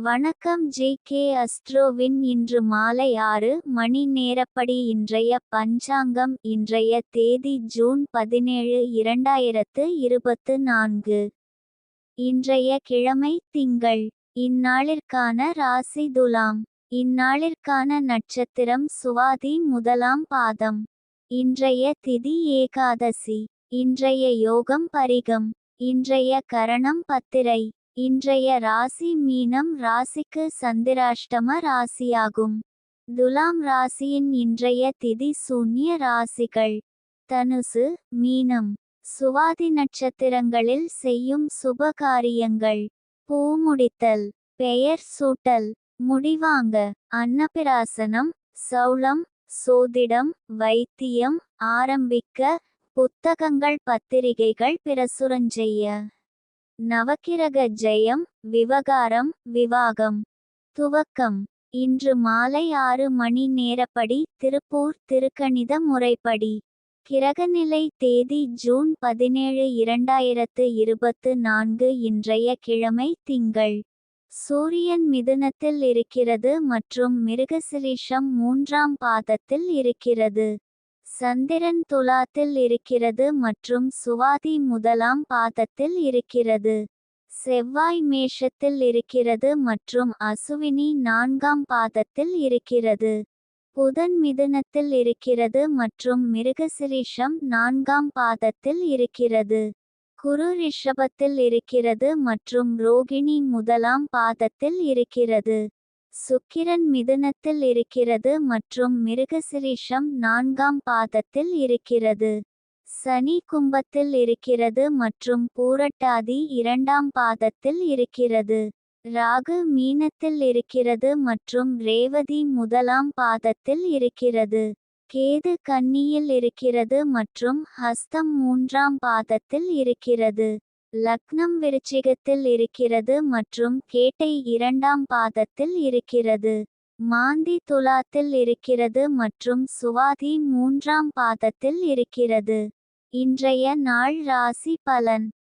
வணக்கம் ஜே.கே. அஸ்ட்ரோவின் இன்று மாலை 6 மணி நேரப்படி இன்றைய பஞ்சாங்கம். இன்றைய தேதி ஜூன் 17, 2024. இன்றைய கிழமை திங்கள். இந்நாளிற்கான ராசி துலாம். இந்நாளிற்கான நட்சத்திரம் சுவாதி முதலாம் பாதம். இன்றைய திதி ஏகாதசி. இன்றைய யோகம் பரிகம். இன்றைய கரணம் பத்திரை. இன்றைய ராசி மீனம் ராசிக்கு சந்திராஷ்டம ராசியாகும். துலாம் ராசியின் இன்றைய திதி சூன்ய ராசிகள்: தனுசு, மீனம். சுவாதி நட்சத்திரங்களில் செய்யும் சுபகாரியங்கள்: பூமுடித்தல், பெயர் சூட்டல், முடிவாங்க, அன்னபிராசனம், சௌளம், சோதிடம், வைத்தியம் ஆரம்பிக்க, புத்தகங்கள் பத்திரிகைகள் பிரசுரஞ்செய்ய. நவக்கிரக ஜெயம், விவகாரம், விவாகம். துவக்கம்: இன்று மாலை 6 மணி நேரப்படி திருப்பூர் திருக்கணித முறைப்படி. கிரகநிலை தேதி ஜூன் 17, 2024. இன்றைய கிழமை திங்கள். சூரியன் மிதுனத்தில் இருக்கிறது மற்றும் மிருகசிரீஷம் 3ஆம் பாதத்தில் இருக்கிறது. சந்திரன் துலாத்தில் இருக்கிறது மற்றும் சுவாதி முதலாம் பாதத்தில் இருக்கிறது. செவ்வாய் மேஷத்தில் இருக்கிறது மற்றும் அசுவினி 4ஆம் பாதத்தில் இருக்கிறது. புதன் மிதுனத்தில் இருக்கிறது மற்றும் மிருகசிரீஷம் 4ஆம் பாதத்தில் இருக்கிறது. குரு ரிஷபத்தில் இருக்கிறது மற்றும் ரோகிணி முதலாம் பாதத்தில் இருக்கிறது. சுக்கிரன் மிதுனத்தில் இருக்கிறது மற்றும் மிருகசிரீஷம் 4ஆம் பாதத்தில் இருக்கிறது. சனி கும்பத்தில் இருக்கிறது மற்றும் பூரட்டாதி 2ஆம் பாதத்தில் இருக்கிறது. ராகு மீனத்தில் இருக்கிறது மற்றும் ரேவதி முதலாம் பாதத்தில் இருக்கிறது. கேது கன்னியில் இருக்கிறது மற்றும் ஹஸ்தம் 3ஆம் பாதத்தில் இருக்கிறது. லக்னம் விருச்சிகத்தில் இருக்கிறது மற்றும் கேட்டை 2ஆம் பாதத்தில் இருக்கிறது. மாந்தி துலாத்தில் இருக்கிறது மற்றும் சுவாதி 3ஆம் பாதத்தில் இருக்கிறது. இன்றைய நாள் ராசி பலன்: